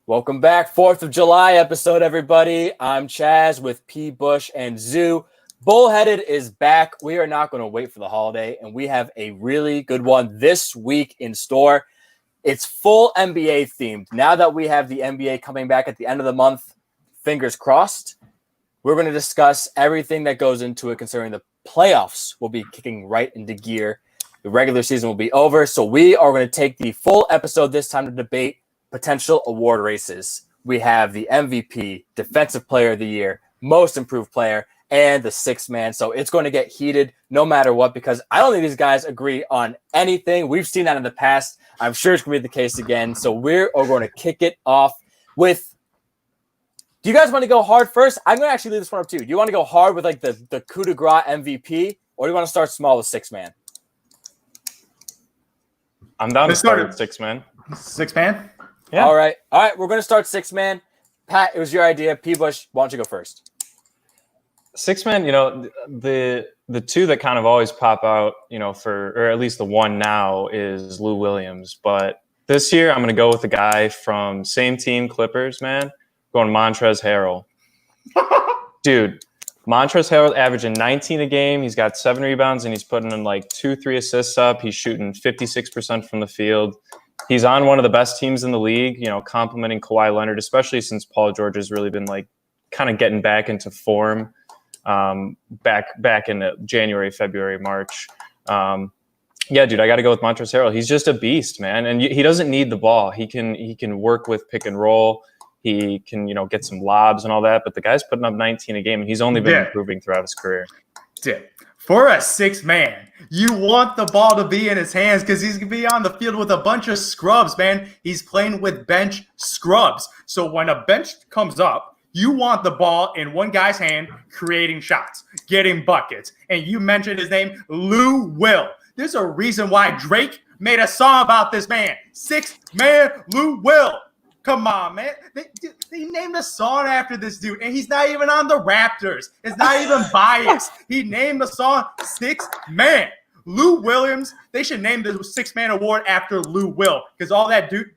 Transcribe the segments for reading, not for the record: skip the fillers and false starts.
Welcome back. 4th of July episode, everybody. I'm Chaz with Bush and Zhu. Bullheaded is back. We are not going to wait for the holiday, and we have a really good one this week in store. It's full NBA themed. Now that we have the NBA coming back at the end of the month, fingers crossed, we're going to discuss everything that goes into it, considering the playoffs will be kicking right into gear. The regular season will be over, so we are going to take the full episode this time to debate potential award races. We have the MVP, Defensive Player of the Year, Most Improved Player, and the Sixth Man. So it's going to get heated no matter what, because I don't think these guys agree on anything. We've seen that in the past. I'm sure it's going to be the case again. So we're going to kick it off with, do you guys want to go hard first? I'm going to actually leave this one up to you. Do you want to go hard with like the coup de grace MVP, or do you want to start small with Sixth Man? I'm down to start with Sixth Man. Sixth Man? Yeah. All right. We're going to start Sixth Man. Pat, it was your idea. Bush, why don't you go first? Sixth Man, the two that kind of always pop out, or at least the one now is Lou Williams. But this year, I'm going to go with the guy from same team, Clippers, man. Going Montrezl Harrell. Dude, Montrezl Harrell averaging 19 a game. He's got 7 rebounds, and he's putting in like 2-3 assists up. He's shooting 56% from the field. He's on one of the best teams in the league, complimenting Kawhi Leonard, especially since Paul George has really been like kind of getting back into form back in January, February, March. Yeah, dude, I got to go with Montrezl Harrell. He's just a beast, man. And he doesn't need the ball. He can work with pick and roll. He can, get some lobs and all that. But the guy's putting up 19 a game, and he's only been improving throughout his career. Dude, for a sixth man, you want the ball to be in his hands because he's going to be on the field with a bunch of scrubs, man. He's playing with bench scrubs. So when a bench comes up, you want the ball in one guy's hand, creating shots, getting buckets. And you mentioned his name, Lou Will. There's a reason why Drake made a song about this man. Sixth man, Lou Will. Come on, man. They named a song after this dude, and he's not even on the Raptors. It's not even biased. He named the song Sixth Man. Lou Williams, they should name the Sixth Man Award after Lou Will, because all that dude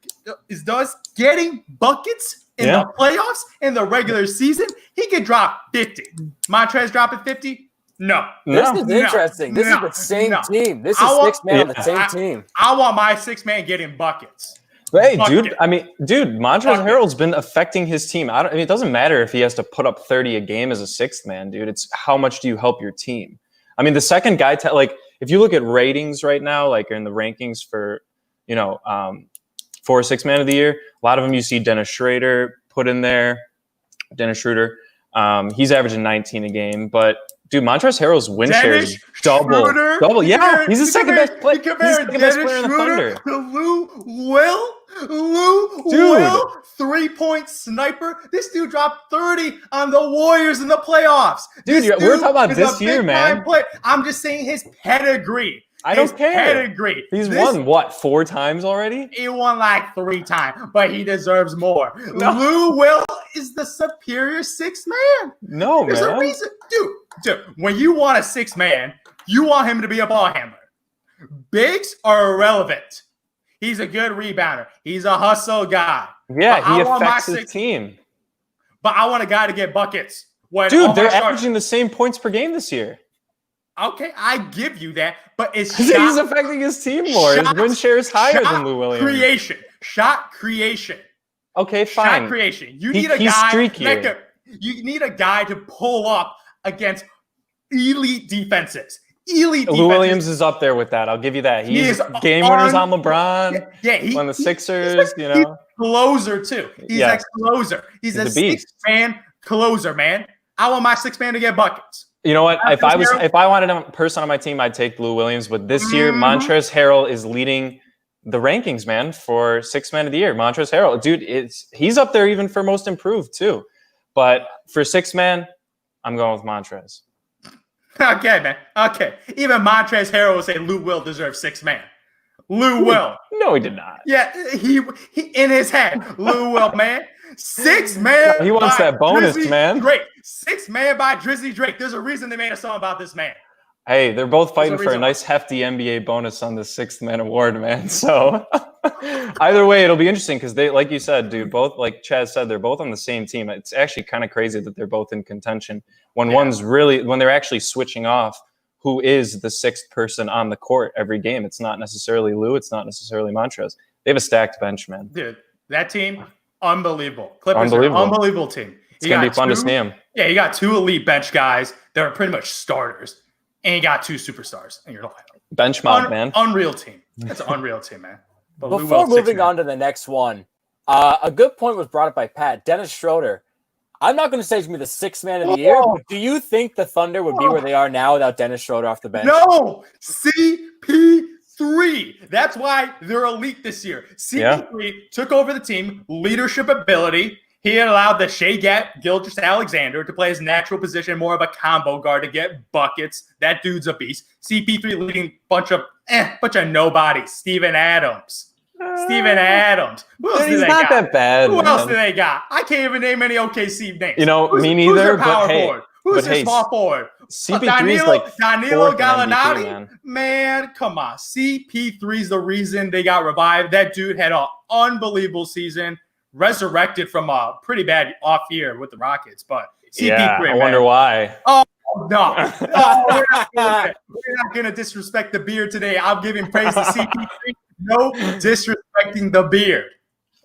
does getting buckets in the playoffs, in the regular season, he could drop 50. Montrez dropping 50? No. This is interesting. This is the same team. This is Sixth Man on the same team. I want my Sixth Man getting buckets. Hey, dude, Montrezl Harrell's been affecting his team. It doesn't matter if he has to put up 30 a game as a sixth man, dude. It's how much do you help your team? I mean, the second guy, if you look at ratings right now, like in the rankings for, for Sixth Man of the Year, a lot of them you see Dennis Schroeder put in there. Dennis Schroeder, he's averaging 19 a game, but dude, Montrezl Harrell's win share is double. Yeah, he's the second best player. He's the second best player in the Thunder. Lou Will, 3-point sniper. This dude dropped 30 on the Warriors in the playoffs. Dude, we're talking about this year, man. I'm just saying his pedigree. I don't care. Pedigree. He's won, what, 4 times already? He won like 3 times, but he deserves more. No. Lou Will is the superior sixth man. No, There's a reason. Dude, when you want a sixth man, you want him to be a ball handler. Bigs are irrelevant. He's a good rebounder. He's a hustle guy. Yeah, he affects his team. But I want a guy to get buckets. Dude, they're averaging the same points per game this year. Okay, I give you that, but it's he's affecting his team more. His win share is higher than Lou Williams. Shot creation. Okay, fine. Shot creation. You need a guy. You need a guy to pull up against elite defenses. Lou Williams is up there with that. I'll give you that. He's game winners on LeBron. Yeah, on the Sixers. He's a closer too. He's a closer. He's a six-man closer, man. I want my sixth man to get buckets. You know what? If I wanted a person on my team, I'd take Lou Williams. But this year, Montrezl Harrell is leading the rankings, man, for Sixth Man of the Year. Montrezl Harrell, dude, he's up there even for Most Improved too. But for Sixth Man, I'm going with Montrez. Okay, man. Okay. Even Montrezl Harrell will say Lou Will deserves Sixth Man. Lou Will. No, he did not. Yeah, he in his head. Lou Will, man. Sixth Man. He wants that bonus, man. Great. Sixth Man by Drizzy Drake. There's a reason they made a song about this man. Hey, they're both fighting There's a for a reason nice hefty NBA bonus on the sixth man award, man. So either way, it'll be interesting because they, like you said, dude, both, like Chaz said, they're both on the same team. It's actually kind of crazy that they're both in contention when when they're actually switching off who is the sixth person on the court every game. It's not necessarily Lou. It's not necessarily Montrez. They have a stacked bench, man. Dude, that team, unbelievable. Clippers are an unbelievable team. It's going to be fun to see them. Yeah, you got two elite bench guys that are pretty much starters. And you got two superstars in your lineup. Bench mob, man. Unreal team. That's an unreal team, man. But before moving on to the next one, a good point was brought up by Pat. Dennis Schroeder. I'm not going to say he's going to be the sixth man of the year, but do you think the Thunder would be where they are now without Dennis Schroeder off the bench? No! CP3. That's why they're elite this year. CP3 took over the team, leadership ability. He allowed the Shea Gilgeous-Alexander to play his natural position, more of a combo guard to get buckets. That dude's a beast. CP3 leading bunch of nobodies. Steven Adams. Who else do they got? He's not that bad. Who else do they got? I can't even name any OKC names. You know, me neither. Who's their power but forward? Who's their small forward? CP3 is like Danilo Gallinari? MVP, man, come on. CP3 is the reason they got revived. That dude had an unbelievable season. Resurrected from a pretty bad off year with the Rockets, but CP3, I wonder why. Oh no, we're not gonna disrespect the beard today. I'm giving praise to CP3. No disrespecting the beard.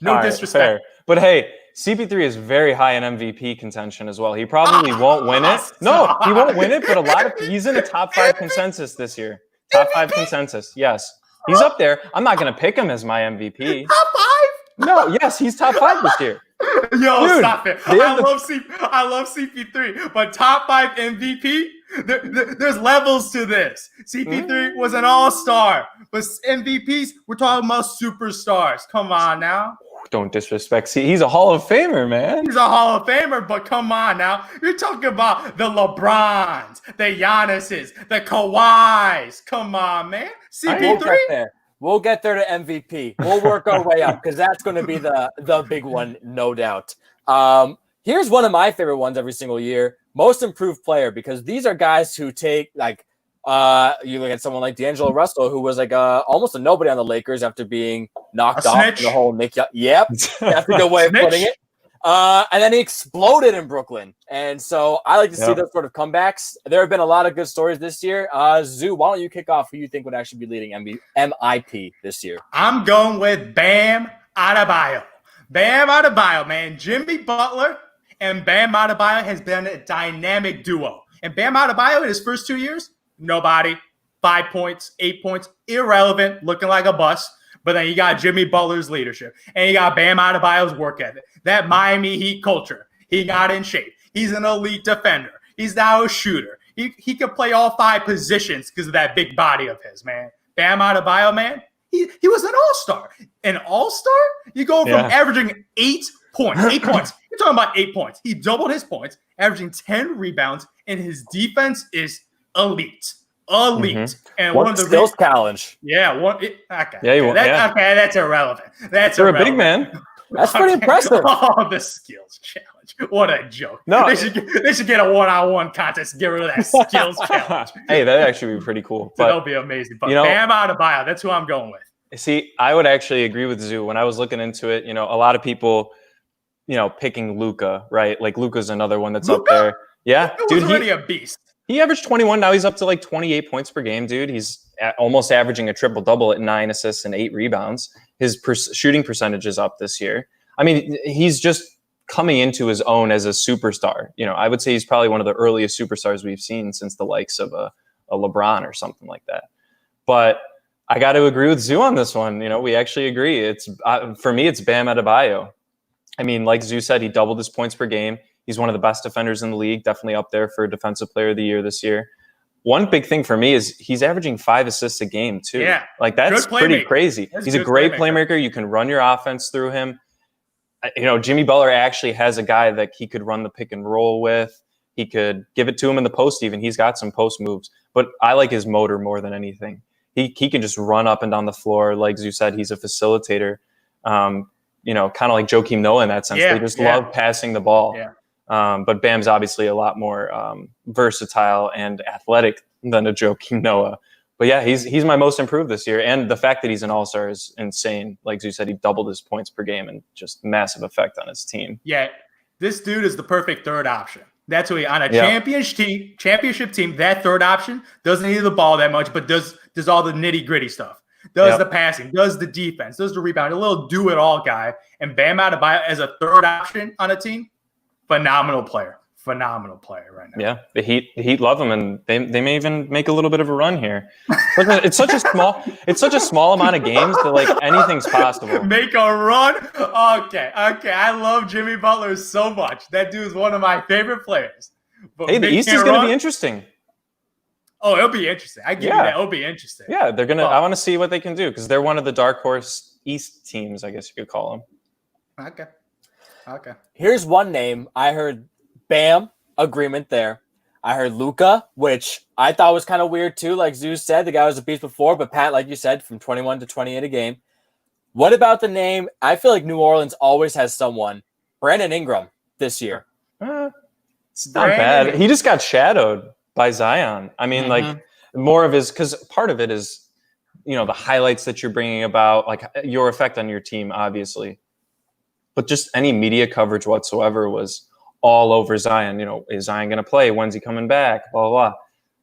No disrespect. Fair. But hey, CP3 is very high in MVP contention as well. He probably won't win it. No, he won't win it. But he's in a top 5 consensus this year. Top 5 consensus. Yes, he's up there. I'm not gonna pick him as my MVP. Top 5. No, yes, he's top 5 this year. Yo, dude, stop it. I love CP3, but top 5 MVP, there's levels to this. CP3 was an all-star, but MVPs, we're talking about superstars. Come on now. Don't disrespect. See, he's a Hall of Famer, man. He's a Hall of Famer, but come on now. You're talking about the LeBrons, the Giannis's, the Kawhis. Come on, man. CP3. We'll get there to MVP. We'll work our way up because that's going to be the big one, no doubt. Here's one of my favorite ones every single year, most improved player, because these are guys who take you look at someone like D'Angelo Russell, who was almost a nobody on the Lakers after being knocked off in the whole Nick. Yep, that's a good way of putting it. And then he exploded in Brooklyn. And so I like to see those sort of comebacks. There have been a lot of good stories this year. Zoo, why don't you kick off who you think would actually be leading MIP this year? I'm going with Bam Adebayo. Bam Adebayo, man. Jimmy Butler and Bam Adebayo has been a dynamic duo. And Bam Adebayo in his first 2 years, nobody. 5 points, 8 points, irrelevant, looking like a bust. But then you got Jimmy Butler's leadership, and you got Bam Adebayo's work ethic. That Miami Heat culture. He got in shape. He's an elite defender. He's now a shooter. He could play all 5 positions because of that big body of his, man. Bam Adebayo, man, he was an all-star. An all-star? You go from averaging 8 points. 8 points. You're talking about 8 points. He doubled his points, averaging 10 rebounds, and his defense is elite. And one of the skills challenge. Yeah, okay, that's irrelevant. You're a big man. That's pretty impressive. Oh, the skills challenge. What a joke. No, they should get a one-on-one contest and get rid of that skills challenge. Hey, that'd actually be pretty cool. But that'll be amazing. But Bam Adebayo, that's who I'm going with. See, I would actually agree with Zoo. When I was looking into it, a lot of people, picking Luka, right? Like Luka's another one that's up there. Yeah, dude, he's already a beast. He averaged 21. Now he's up to 28 points per game, dude. He's almost averaging a triple-double at 9 assists and 8 rebounds. His shooting percentage is up this year. I mean, he's just coming into his own as a superstar. I would say he's probably one of the earliest superstars we've seen since the likes of a LeBron or something like that. But I got to agree with Zoo on this one. We actually agree. It's for me, it's Bam Adebayo. I mean, like Zoo said, he doubled his points per game. He's one of the best defenders in the league, definitely up there for Defensive Player of the Year this year. One big thing for me is he's averaging 5 assists a game, too. Yeah. That's pretty crazy. He's a great playmaker. You can run your offense through him. Jimmy Butler actually has a guy that he could run the pick and roll with. He could give it to him in the post even. He's got some post moves. But I like his motor more than anything. He can just run up and down the floor. Like you said, he's a facilitator. Kind of like Joakim Noah in that sense. They just love passing the ball. Yeah. But Bam's obviously a lot more versatile and athletic, than a joking Noah. But yeah, he's my most improved this year, and the fact that he's an all-star is insane. Like you said, he doubled his points per game, and just massive effect on his team. Yeah, this dude is the perfect third option. That's what on a championship team. That third option doesn't need the ball that much, but does all the nitty gritty stuff. Does the passing, does the defense, does the rebound, a little do-it-all guy. And Bam Adebayo as a third option on a team, phenomenal player right now. Yeah, the Heat love him, and they may even make a little bit of a run here. But it's such a small amount of games that like anything's possible. Make a run? Okay. I love Jimmy Butler so much. That dude's one of my favorite players. But hey, the East is going to be interesting. Oh, it'll be interesting. I give you that. It'll be interesting. Yeah, they're gonna. I want to see what they can do because they're one of the dark horse East teams, I guess you could call them. Okay. Here's one name I heard. Bam, agreement there. I heard Luka, which I thought was kind of weird too. Like Zeus said, the guy was a beast before, but Pat, like you said, from 21 to 28 a game. What about the name? I feel like New Orleans always has someone. Brandon Ingram this year. It's not bad. He just got shadowed by Zion. I mean, like more of his, because part of it is, the highlights that you're bringing about, like your effect on your team, obviously. But just any media coverage whatsoever was all over Zion. Is Zion going to play? When's he coming back? Blah, blah, blah.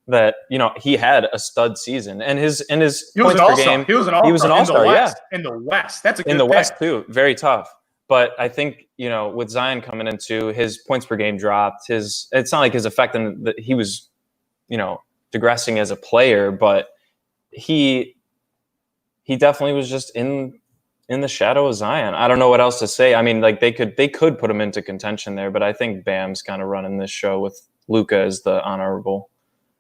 That, he had a stud season. And his points per game. He was an all-star. Yeah. In the West. That's a good in the pick. West, too. Very tough. But I think, with Zion coming into his points per game dropped, it's not like his effect in that he was, digressing as a player, but he definitely was just in the shadow of Zion. I don't know what else to say. I mean, like they could put him into contention there, but I think Bam's kind of running this show with Luka as the honorable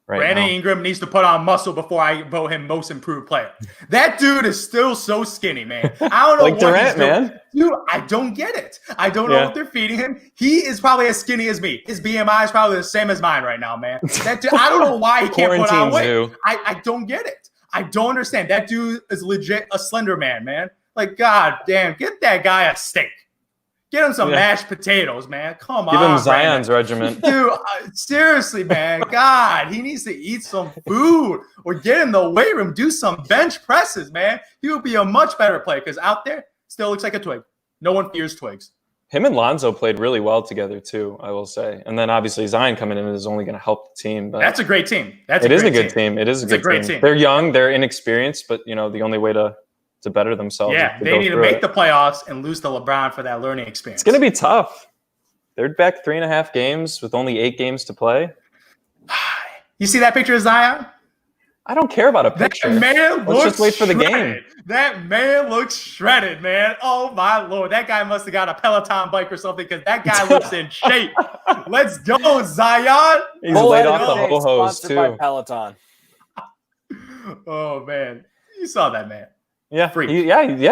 right Brandon now. Ingram needs to put on muscle before I vote him most improved player. That dude is still so skinny, man. I don't know like what Durant, he's doing. man. Dude, I don't get it. I don't know what they're feeding him. He is probably as skinny as me. His BMI is probably the same as mine right now, man. That dude, I don't know why he can't put on weight. I don't get it. I don't understand. That dude is legit a slender man. Like, God damn, get that guy a steak. Get him some mashed potatoes, man. Come on. Give him Zion's regiment. Dude, seriously, man. God, he needs to eat some food or get in the weight room, do some bench presses, man. He would be a much better player because out there still looks like a twig. No one fears twigs. Him and Lonzo played really well together, too, I will say. And then, obviously, Zion coming in is only going to help the team. But that's a great team. It is a good team. It is a good team. They're young. They're inexperienced. But, the only way to better themselves. Yeah, they need to make the playoffs and lose to LeBron for that learning experience. It's going to be tough. They're back 3.5 games with only 8 games to play. You see that picture of Zion? I don't care about a picture. That man Let's just wait for the game. That man looks shredded, man. Oh, my Lord. That guy must have got a Peloton bike or something because that guy looks in shape. Let's go, Zion. He's laid off the ho-hos, too. By Peloton. Oh, man. You saw that, man. Yeah,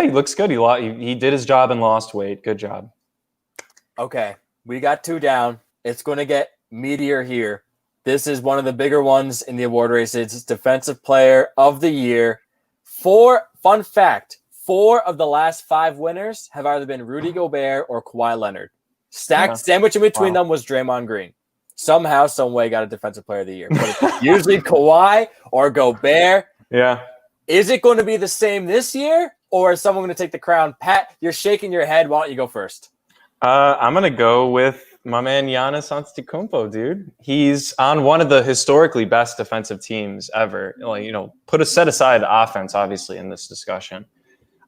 he looks good. He did his job and lost weight. Good job. Okay, we got 2 down. It's going to get meatier here. This is one of the bigger ones in the award race. It's Defensive Player of the Year. Fun fact, 4 of the last 5 winners have either been Rudy Gobert or Kawhi Leonard. Sandwich in between them was Draymond Green. Somehow, some way got a Defensive Player of the Year. But it's usually Kawhi or Gobert. Yeah. Is it going to be the same this year, or is someone going to take the crown? Pat, you're shaking your head. Why don't you go first? I'm going to go with my man Giannis Antetokounmpo, dude. He's on one of the historically best defensive teams ever. Set aside offense, obviously, in this discussion.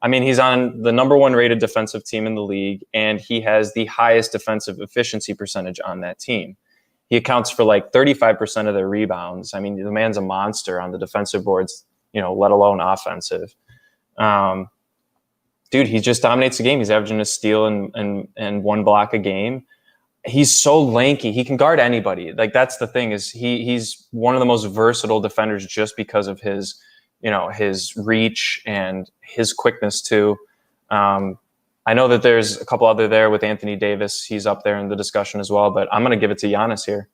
I mean, he's on the number 1 rated defensive team in the league, and he has the highest defensive efficiency percentage on that team. He accounts for like 35% of their rebounds. I mean, the man's a monster on the defensive boards, let alone offensive. Dude, he just dominates the game. He's averaging a steal and 1 block a game. He's so lanky. He can guard anybody. Like, that's the thing is he's one of the most versatile defenders just because of his, his reach and his quickness too. I know that there's a couple other there with Anthony Davis. He's up there in the discussion as well, but I'm going to give it to Giannis here.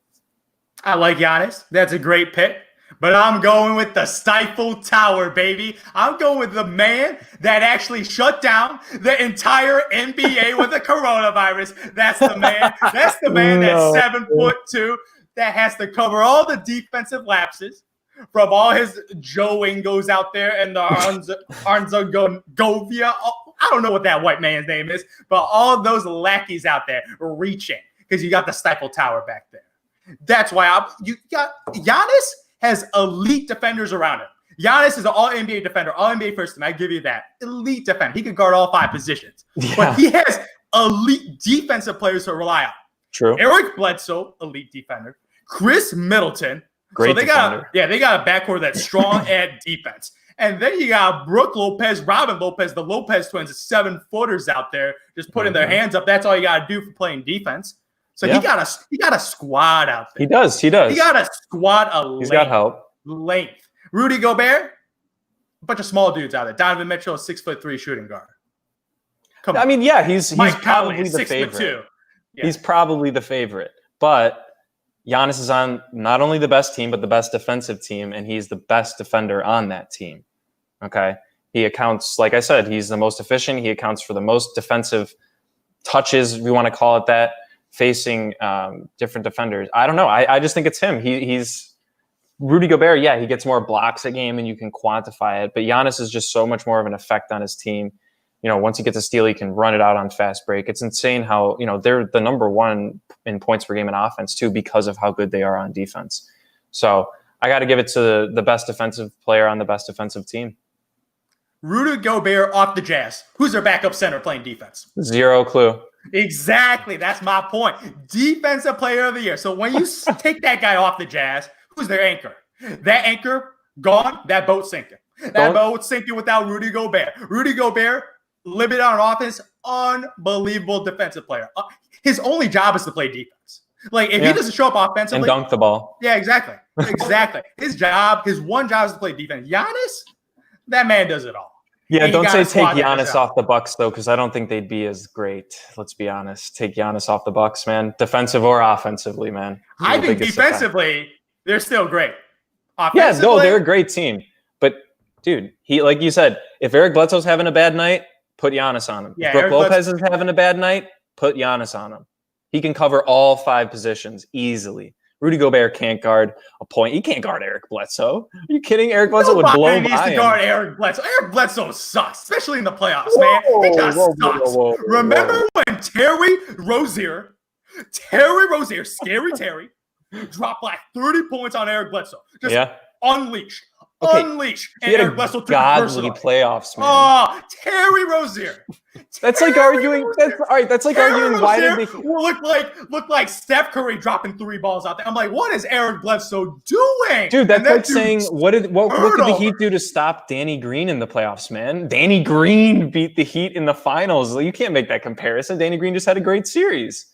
I like Giannis. That's a great pick. But I'm going with the Stifle Tower, baby. I'm going with the man that actually shut down the entire NBA with the coronavirus. That's the man. That's the man that's 7'2" that has to cover all the defensive lapses. from all his Joe Ingos out there and the Arnzagovia. I don't know what that white man's name is, but all those lackeys out there reaching because you got the Stifle Tower back there. That's why you got Giannis has elite defenders around him. Giannis is an all-NBA defender, all-NBA first team. I give you that. Elite defender. He can guard all 5 positions. Yeah. But he has elite defensive players to rely on. True. Eric Bledsoe, elite defender. Chris Middleton. Great defender. They got a backcourt that's strong at defense. And then you got Brooke Lopez, Robin Lopez, the Lopez twins, 7-footers out there just putting their hands up. That's all you got to do for playing defense. So he got a squad out there. He does. He got a squad of He's got help. Length. Rudy Gobert, a bunch of small dudes out there. Donovan Mitchell, 6'3" shooting guard. Come on. I mean, yeah, he's probably the 6'2". favorite. Yeah. He's probably the favorite. But Giannis is on not only the best team, but the best defensive team, and he's the best defender on that team. Okay? He accounts, like I said, he's the most efficient. He accounts for the most defensive touches, if we want to call it that, facing different defenders. I don't know. I just think it's him. He's Rudy Gobert, yeah, he gets more blocks a game and you can quantify it. But Giannis is just so much more of an effect on his team. You know, once he gets a steal, he can run it out on fast break. It's insane how, you know, they're the number 1 in points per game in offense too because of how good they are on defense. So I got to give it to the best defensive player on the best defensive team. Rudy Gobert off the Jazz. Who's their backup center playing defense? Zero clue. Exactly. That's my point. Defensive player of the year. So when you take that guy off the Jazz, who's their anchor? That anchor gone, that boat sinking. That boat sinking without Rudy Gobert. Rudy Gobert, limited on offense, unbelievable defensive player. His only job is to play defense. Like, if he doesn't show up offensively. And dunk the ball. Yeah, exactly. Exactly. His one job is to play defense. Giannis, that man does it all. Yeah, don't say take Giannis off the Bucks, though, because I don't think they'd be as great. Let's be honest. Take Giannis off the Bucks, man. Defensive or offensively, man. I think defensively, they're still great. Yeah, no, they're a great team. But, dude, like you said, if Eric Bledsoe's having a bad night, put Giannis on him. Yeah, if Brooke Lopez is having a bad night, put Giannis on him. He can cover all 5 positions easily. Rudy Gobert can't guard a point. He can't guard Eric Bledsoe. Are you kidding? Eric Bledsoe would blow by him. Needs to guard Eric Bledsoe. Eric Bledsoe sucks, especially in the playoffs, man. He just sucks. Remember when Terry Rozier, Scary Terry, dropped like 30 points on Eric Bledsoe? Just unleashed. Unleashed. He had Eric Bledsoe godly playoffs, man. Oh, Terry Rozier. That's like arguing. That's like arguing. Why did they look like Steph Curry dropping 3 balls out there? I'm like, what is Eric Bledsoe doing? Dude, that's like saying what did the Heat do to stop Danny Green in the playoffs, man? Danny Green beat the Heat in the finals. You can't make that comparison. Danny Green just had a great series.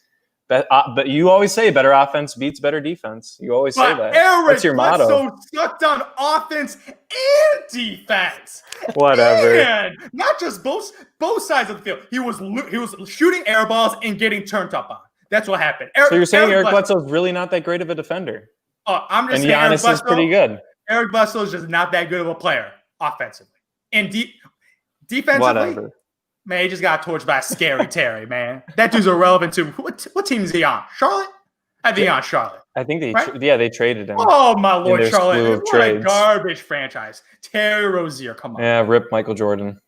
But you always say better offense beats better defense. You always say that. That's your motto. Bledsoe sucked on offense and defense. Whatever. And not just both sides of the field. He was shooting air balls and getting turned up on. That's what happened. So you're saying Eric Bledsoe is really not that great of a defender? I'm just saying Giannis is pretty good. Eric Bledsoe is just not that good of a player offensively. And defensively, whatever. Man, he just got torched by Scary Terry, man. That dude's irrelevant to what team is he on? Charlotte? I think on Charlotte. I think they traded him. Oh my Lord, Charlotte! What a garbage franchise. Terry Rozier, come on. Yeah, rip Michael Jordan.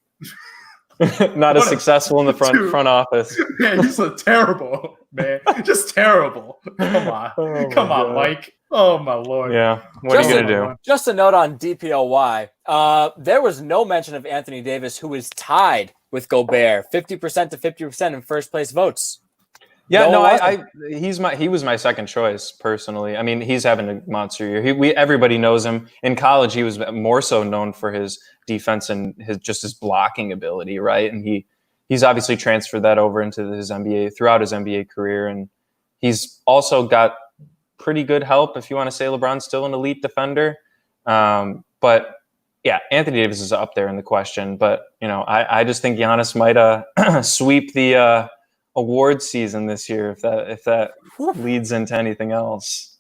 Not as successful in the front office. Man, he's so terrible, man. Just terrible. Come on, come on, Mike. Oh my Lord. Yeah. What are you gonna do? Just a note on DPOY. There was no mention of Anthony Davis, who is tied with Gobert, 50% to 50% in first place votes. Yeah, he was my second choice personally. I mean, he's having a monster year. Everybody knows him. In college, he was more so known for his defense and his blocking ability, right? And he's obviously transferred that over into his throughout his NBA career, and he's also got pretty good help. If you want to say LeBron's still an elite defender, but yeah, Anthony Davis is up there in the question. But I just think Giannis might sweep the award season this year if that leads into anything else.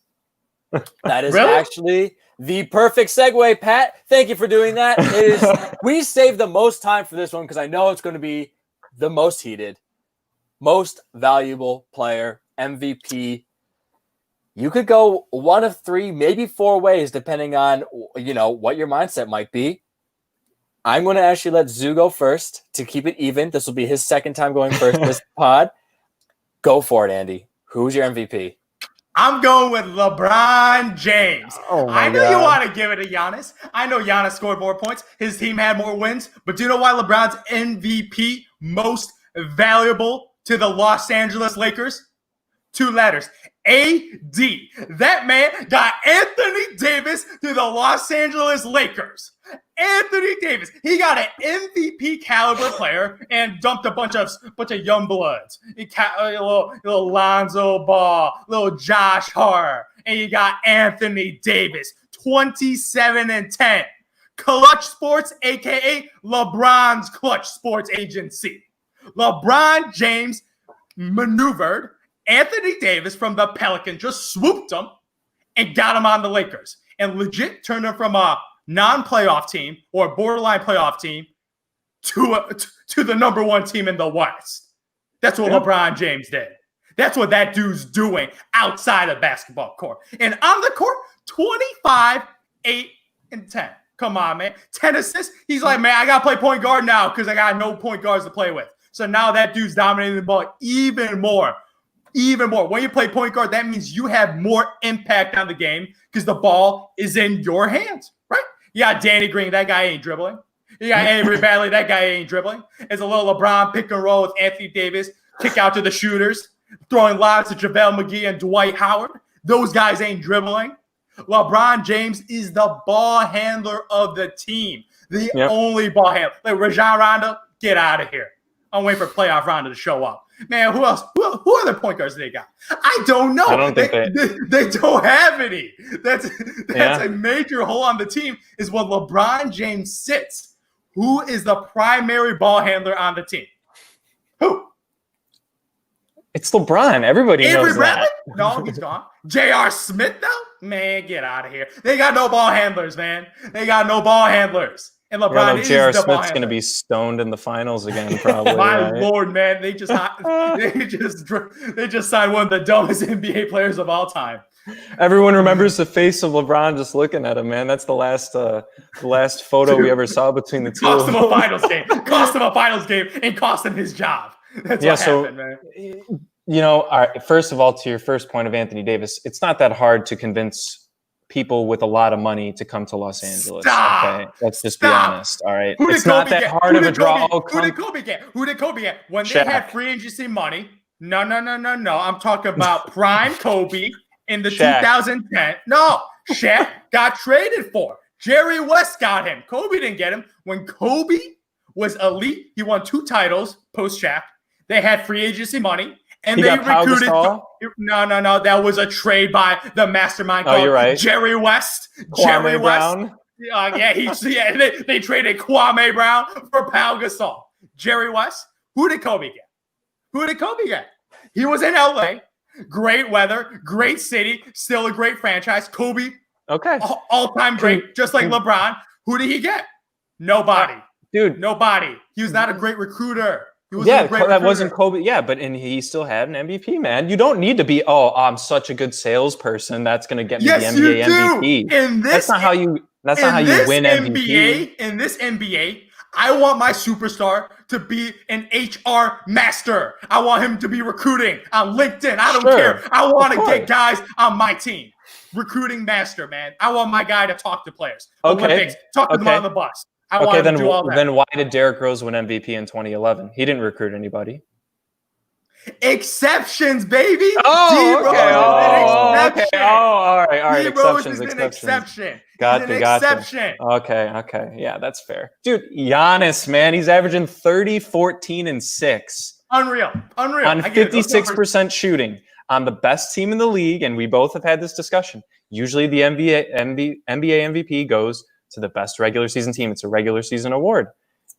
That is actually the perfect segue, Pat. Thank you for doing that. We saved the most time for this one because I know it's going to be the most heated, most valuable player, MVP. you could go one of three, maybe four ways, depending on, what your mindset might be. I'm going to actually let Zoo go first to keep it even. This will be his second time going first this pod. Go for it, Andy. Who's your MVP? I'm going with LeBron James. Oh my I know God. you want to give it to Giannis. I know Giannis scored more points. His team had more wins. But do you know why LeBron's MVP most valuable to the Los Angeles Lakers? 2 letters. AD. That man got Anthony Davis to the Los Angeles Lakers. Anthony Davis. He got an MVP caliber player and dumped a bunch of young bloods. Little Lonzo Ball, little Josh Hart, and you got Anthony Davis. 27-10. Clutch Sports, aka LeBron's Clutch Sports Agency. LeBron James maneuvered Anthony Davis from the Pelicans, just swooped him and got him on the Lakers, and legit turned him from a non-playoff team or borderline playoff team to the number 1 team in the West. That's what LeBron James did. That's what that dude's doing outside of basketball court. And on the court, 25, 8, and 10. Come on, man. 10 assists. He's like, man, I got to play point guard now because I got no point guards to play with. So now that dude's dominating the ball even more. Even more. When you play point guard, that means you have more impact on the game because the ball is in your hands, right? You got Danny Green. That guy ain't dribbling. You got Avery Bradley. That guy ain't dribbling. It's a little LeBron pick and roll with Anthony Davis, kick out to the shooters, throwing lobs to JaVale McGee and Dwight Howard. Those guys ain't dribbling. LeBron James is the ball handler of the team. The only ball handler. Like Rajon Rondo, get out of here. I'm waiting for playoff Rondo to show up. Man, who else? Who other point guards they got? I don't know. I don't think they don't have any. That's a major hole on the team is when LeBron James sits. Who is the primary ball handler on the team? Who? It's LeBron. Everybody knows Bradley? that. No, he's gone. J.R. Smith, though? Man, get out of here. They got no ball handlers, man. They got no ball handlers. And LeBron is J.R. the ball Smith's going to be stoned in the finals again, probably. My right? Lord, man, they just signed one of the dumbest NBA players of all time. Everyone remembers the face of LeBron just looking at him, man. That's the last photo we ever saw between the two. Cost him a finals game. And cost him his job. That's what happened, man. All right, first of all, to your first point of Anthony Davis, it's not that hard to convince people with a lot of money to come to Los Angeles. Stop. Okay, let's just be honest. All right, It's not that hard of a draw. Who did Kobe get? When Shaq. they had free agency money? No. I'm talking about prime Kobe in the Shaq. 2010. No, Shaq got traded for. Jerry West got him. Kobe didn't get him. When Kobe was elite, he won 2 titles post Shaq. They had free agency money. And they recruited. No. That was a trade by the mastermind called you're right. Jerry West. Kwame Brown. They traded Kwame Brown for Pau Gasol. Jerry West. Who did Kobe get? He was in LA. Great weather, great city, still a great franchise. Kobe, okay, all-time great, just like LeBron. Who did he get? Nobody. Dude. Nobody. He was not a great recruiter. That wasn't Kobe. Yeah, but he still had an MVP, man. You don't need to be, I'm such a good salesperson. That's going to get me the NBA MVP. That's not how you win MVP. In this NBA, I want my superstar to be an HR master. I want him to be recruiting on LinkedIn. I don't care. I want to get guys on my team. Recruiting master, man. I want my guy to talk to players. Olympics, talk to them on the bus. I want him to do all that. Then why did Derrick Rose win MVP in 2011? He didn't recruit anybody. Exceptions, baby. Oh, okay. All right. Exceptions. Exception. Gotcha. Okay. Yeah, that's fair. Dude, Giannis, man, he's averaging 30, 14, and 6. Unreal. On 56% shooting. On the best team in the league, and we both have had this discussion. Usually the NBA MVP goes to the best regular season team. It's a regular season award.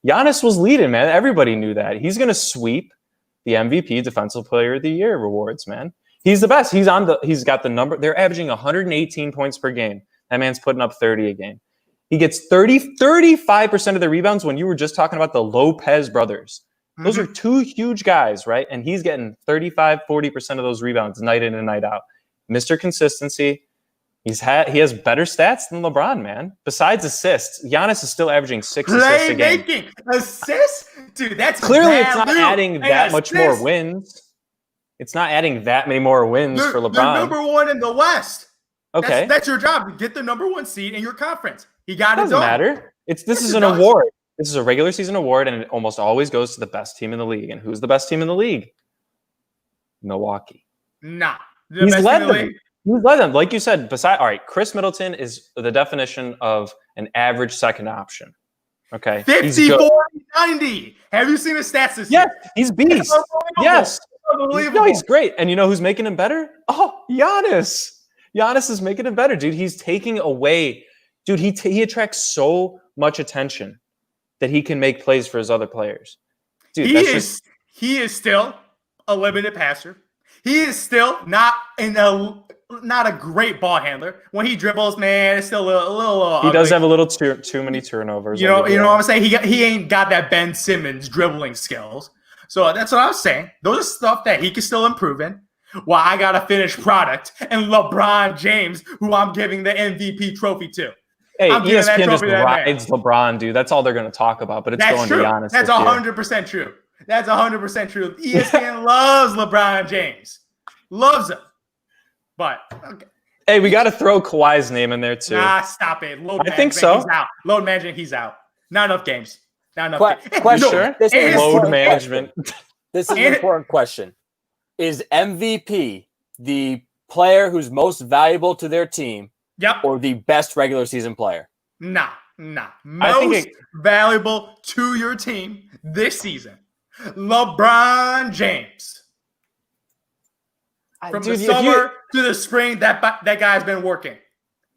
Giannis was leading, man. Everybody knew that. He's going to sweep the MVP, Defensive Player of the Year rewards, man. He's the best. He's got the number. They're averaging 118 points per game. That man's putting up 30 a game. He gets 35% of the rebounds when you were just talking about the Lopez brothers. Those are 2 huge guys, right? And he's getting 35, 40% of those rebounds night in and night out. Mr. Consistency. He has better stats than LeBron, man. Besides assists, Giannis is still averaging 6 assists a game. Playmaking assists, dude. That's Clearly it's not value. adding that much more wins. It's not adding that many more wins for LeBron. They're number one in the West. Okay, that's your job to get the number one seed in your conference. He got it. Doesn't matter. This is an award. This is a regular season award, and it almost always goes to the best team in the league. And who's the best team in the league? Milwaukee. Nah, he's led them. He's led them, like you said. All right, Chris Middleton is the definition of an average second option. Okay, 54-90. Have you seen his stats this year? Yes, he's beast. Yes, unbelievable. He's great. And you know who's making him better? Oh, Giannis. Giannis is making him better, dude. He's taking away, dude. He attracts so much attention that he can make plays for his other players. Dude, he is still a limited passer. He is still not a great ball handler. When he dribbles, man, it's still a little he does have a little too many turnovers. You know what I'm saying? He ain't got that Ben Simmons dribbling skills. So that's what I was saying. Those are stuff that he can still improve in. Well, I got a finished product and LeBron James, who I'm giving the MVP trophy to. Hey, ESPN just rides LeBron, dude. That's all they're going to talk about, but it's going to be honest. That's 100% true. That's 100% true. ESPN loves LeBron James. Loves him. But, okay. Hey, we got to throw Kawhi's name in there, too. Nah, stop it. I think so. He's out. Load management, he's out. Not enough games. Not enough games. Question. Load management. This is an important question. Is MVP the player who's most valuable to their team? Yep. Or the best regular season player? Nah. Most valuable to your team this season. LeBron James. From the summer to the spring, that guy's been working.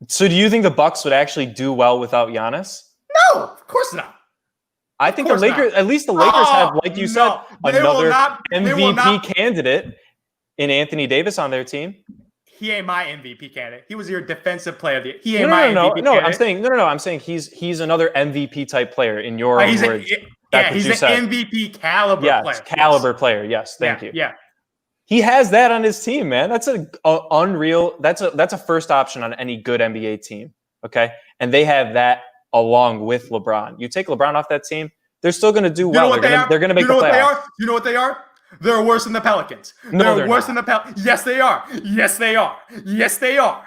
So do you think the Bucks would actually do well without Giannis? No, of course not. I think the Lakers, at least the Lakers have, like you said, another MVP candidate in Anthony Davis on their team. He ain't my MVP candidate. He was your defensive player of the year. He ain't my MVP candidate. I'm saying he's another MVP type player in your own words. He's an MVP caliber player. Yes, caliber player. Yes, thank you. Yeah. He has that on his team, man. That's a unreal. That's a first option on any good NBA team. Okay, and they have that along with LeBron. You take LeBron off that team, they're still going to do well. They're going to make the playoffs. You know what they are? They're worse than the Pelicans. They're worse than the Pelicans. Yes, they are. Yes, they are. Yes, they are.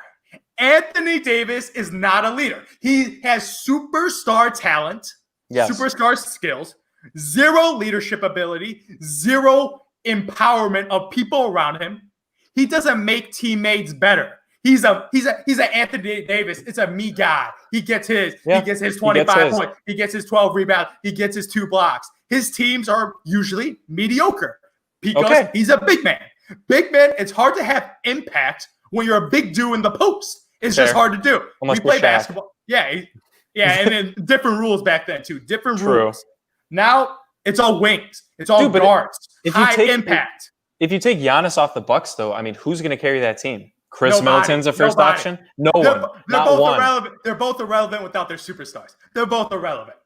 Anthony Davis is not a leader. He has superstar talent, superstar skills, zero leadership ability, zero empowerment of people around him. He doesn't make teammates better. He's an Anthony Davis. It's a me guy. He gets his 25 points. He gets his 12 rebounds. He gets his 2 blocks. His teams are usually mediocre because he's a big man. Big man, it's hard to have impact when you're a big dude in the post. It's just hard to do. We play basketball. Yeah, and then different rules back then too. Different rules. Now it's all wings. It's all guards. High impact. If you take Giannis off the Bucks, though, I mean, who's going to carry that team? Chris Middleton's a first option? No one. Not one. Irrelevant. They're both irrelevant without their superstars. They're both irrelevant.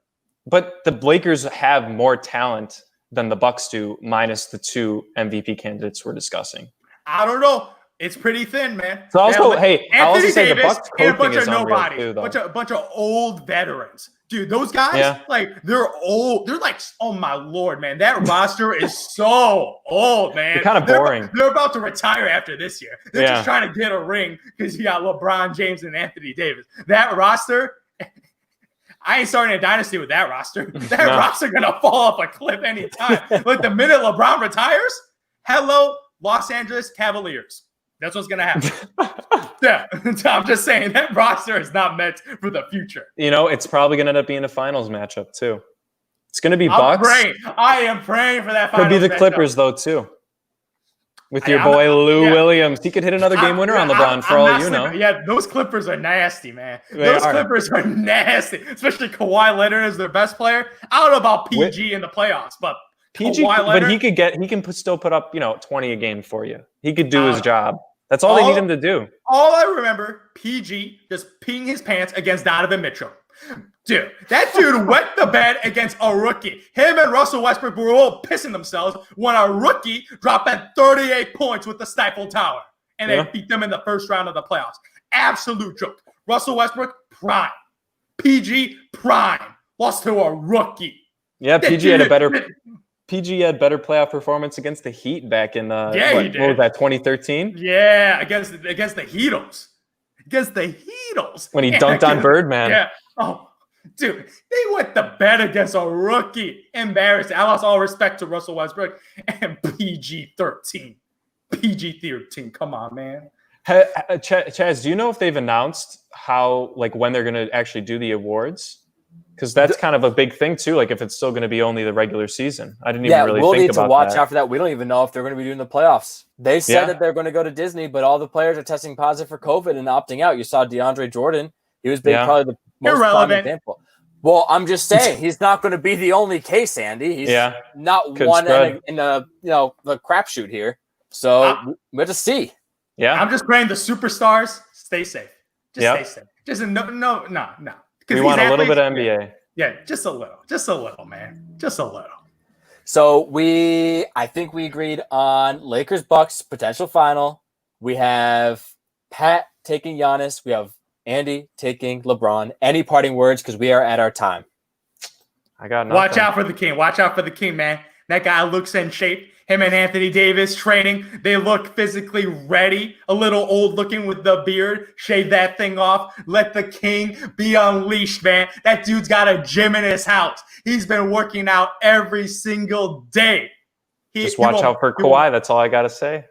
But the Lakers have more talent than the Bucks do, minus the 2 MVP candidates we're discussing. I don't know. It's pretty thin, man. So also, I'll also say the Bucks and a bunch coaching is of nobody, unreal too, though. A bunch of old veterans, dude. Those guys, they're old. They're like, oh my lord, man, that roster is so old, man. They're kind of boring. They're about to retire after this year. They're just trying to get a ring because you got LeBron James and Anthony Davis. That roster. I ain't starting a dynasty with that roster. That roster gonna fall off a cliff anytime. Like the minute LeBron retires, hello, Los Angeles Cavaliers. That's what's going to happen. I'm just saying that roster is not meant for the future. You know, it's probably going to end up being a finals matchup, too. It's going to be Bucks. I am praying for that finals matchup. Could be the Clippers, though, too. With your boy Lou Williams. He could hit another game winner on LeBron, for all you know. Yeah, those Clippers are nasty, man. Clippers are nasty. Especially Kawhi Leonard is their best player. I don't know about PG in the playoffs, but PG, but he can still put up 20 a game for you. He could do his job. That's all they need him to do. All I remember, PG just peeing his pants against Donovan Mitchell. Dude, that dude wet the bed against a rookie. Him and Russell Westbrook were all pissing themselves when a rookie dropped at 38 points with the Stifle Tower. and they beat them in the first round of the playoffs. Absolute joke. Russell Westbrook, prime. PG, prime. Lost to a rookie. Yeah, PG had better playoff performance against the Heat back in what was that, 2013? Yeah, against the Heatles. Against the Heatles. When he dunked on Birdman. Yeah. Oh, dude, they went to bed against a rookie. Embarrassing. I lost all respect to Russell Westbrook and PG-13. PG-13. Come on, man. Chaz, do you know if they've announced when they're going to actually do the awards? Because that's kind of a big thing too. Like if it's still going to be only the regular season, I didn't even really think about that. We'll need to watch out for that. We don't even know if they're going to be doing the playoffs. They said that they're going to go to Disney, but all the players are testing positive for COVID and opting out. You saw DeAndre Jordan; he was probably the most prime example. Well, I'm just saying he's not going to be the only case, Andy. He's not one in the crapshoot here. So we have to see. Yeah, I'm just praying the superstars stay safe. Stay safe. Just no. We want a little bit of NBA. Yeah, just a little, man. Just a little. So I think we agreed on Lakers Bucks potential final. We have Pat taking Giannis. We have Andy taking LeBron. Any parting words? Because we are at our time. I got nothing. Watch out for the king. Watch out for the king, man. That guy looks in shape. Him and Anthony Davis training. They look physically ready. A little old looking with the beard. Shave that thing off. Let the king be unleashed, man. That dude's got a gym in his house. He's been working out every single day. Just watch out for Kawhi. That's all I got to say.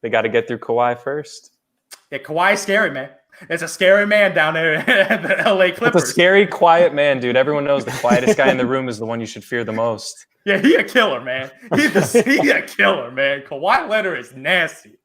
They got to get through Kawhi first. Yeah, Kawhi's scary, man. There's a scary man down there at the LA Clippers. It's a scary, quiet man, dude. Everyone knows the quietest guy in the room is the one you should fear the most. Yeah, he a killer, man. He's a killer, man. Kawhi Leonard is nasty.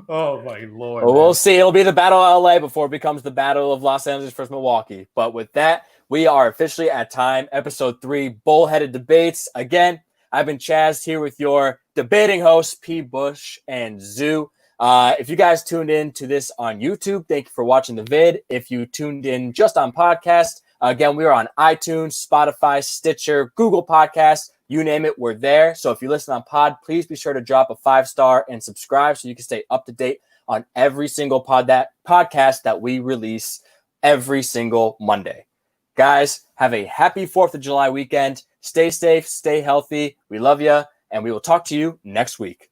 Oh, my Lord. Well, we'll see. It'll be the Battle of LA before it becomes the Battle of Los Angeles versus Milwaukee. But with that, we are officially at time. Episode 3, Bullheaded Debates. Again, I've been Chaz here with your debating hosts, P. Bush and Zhu. If you guys tuned in to this on YouTube, thank you for watching the vid. If you tuned in just on podcast, again, we are on iTunes, Spotify, Stitcher, Google Podcasts. You name it, we're there. So if you listen on pod, please be sure to drop a 5-star and subscribe so you can stay up to date on every single podcast that we release every single Monday. Guys, have a happy 4th of July weekend. Stay safe, stay healthy. We love you, and we will talk to you next week.